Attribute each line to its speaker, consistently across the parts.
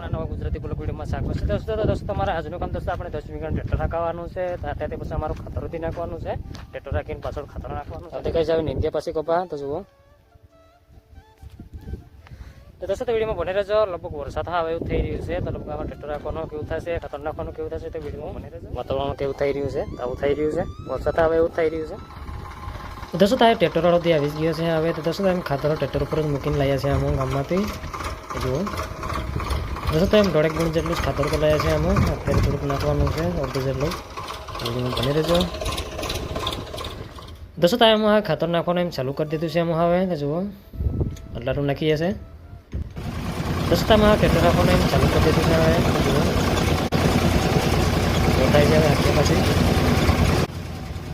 Speaker 1: તમારા નવા ગુજરાતી બ્લોગ વિડીયોમાં સ્વાગત છે દોસ્તો તમારા આજનું કામ દોસ્તો આપણે 10 વીઘા ટ્રેક્ટર રાખવાનું છે ત્યાંથી પછી અમારું ખાતરથી નાખવાનું છે ટ્રેક્ટર રાખીને પાછળ ખાતર નાખવાનું છે કઈ જાવ ઇન્ડિયા પાસે કપા તો જુઓ તો દોસ્તો તો વિડીયોમાં બને રહેજો લગભગ વરસાદ આવે એવું થઈ રહ્યું છે તો લગભગ આમાં ટ્રેક્ટર રાખવાનું કેવું થશે ખાતર નાખવાનું કેવું થશે તો વિડીયોમાં બને રહેજો વાતાવરણ કેવું થઈ રહ્યું છે આવું થઈ રહ્યું છે વરસાદ આવે એવું થઈ રહ્યું છે દોસ્તો તારે ટ્રેક્ટર વાળોથી આવી ગયો છે હવે તો દોસ્તો એમ ખાતર ટ્રેક્ટર ઉપર જ મૂકીને લાવ્યા છે આમાં ગામમાંથી જુઓ દોસ્તો તો એમ 1.5 ગુણ જેટલું જ ખાતર તો લાવ્યા છે આમાં અત્યારે થોડુંક નાખવાનું છે અડધું જેટલું બની રહેજો દોસ્તો તો એમાં ખાતર નાખવાનું એમ ચાલુ કરી દીધું છે એમાં હવે તો જુઓ આટલાનું નાખી જશે દોસ્તો આમાં ટ્રેક્ટર રાખવાનું એમ ચાલુ કરી દીધું છે હવે જુઓ થાય છે હવે આગળ પછી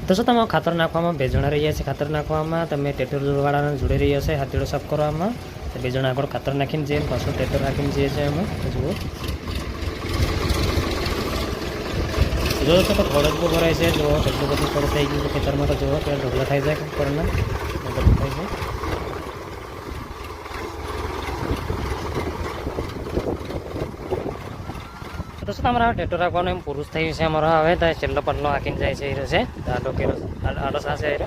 Speaker 1: દોસ્તો તમારે ખાતર નાખવામાં 2 જણા રહ્યા છે ખાતર નાખવામાં તમે ટ્રેક્ટર વાળાને જોડી રહ્યા છે હાથ જોડો સાફ કરવામાં તો 2 જણા આગળ ખાતર નાખીને જઈએ પાછું ટ્રેક્ટર રાખીને જઈએ છે એમાં જુઓ દોસ્તો તો ખોડ જ બહુ ભરાય છે જુઓ કેટલું બધું ખોડ થઈ ગયું ખેતરમાં તો જુઓ કે ઢોકળા થઈ જાય ખોડના બધું થાય છે દોસ્તો તમારા ટ્રેક્ટર રાખવાનું એમ પુરુષ થયું છે અમારા હવે તો છેલ્લો પલ્લો હાંકીને જાય છે એ રહેશે આડો કેરો આડો સાસે એ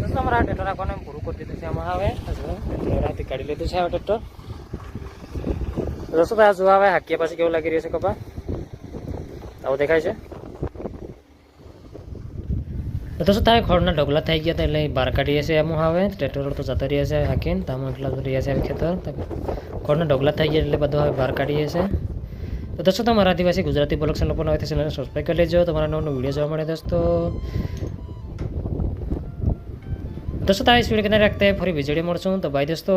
Speaker 1: દોસ્તો અમારા ટ્રેક્ટર રાખવાનું એમ પૂરું કરી દીધું છે આમાં હવે ટ્રેક્ટરથી કાઢી લીધું છે હવે ટ્રેક્ટર દોસ્તો આ જોવા હવે હાંકીયા પાસે કેવું લાગી રહ્યું છે કપા આવું દેખાય છે દોસ્તો તારે ખોડના ઢગલા થઈ ગયા હતા એટલે બહાર કાઢીએ છીએ એમ હવે ટ્રેક્ટર તો જતા રહ્યા છે હાકીને તામાં એટલા રહ્યા છે ખેતર ખોડના ઢગલા થઈ ગયા એટલે બધું હવે બહાર કાઢીએ છીએ તો દોસ્તો તમારા આદિવાસી ગુજરાતી બ્લોગ ચેનલ પર આવે તો ચેનલને સબસ્ક્રાઈબ કરી લેજો તમારા નવો વિડીયો જોવા મળે દોસ્તો તારી સ્પીડ કે રાખતે ફરી વીજળી મળશું તો બાય દોસ્તો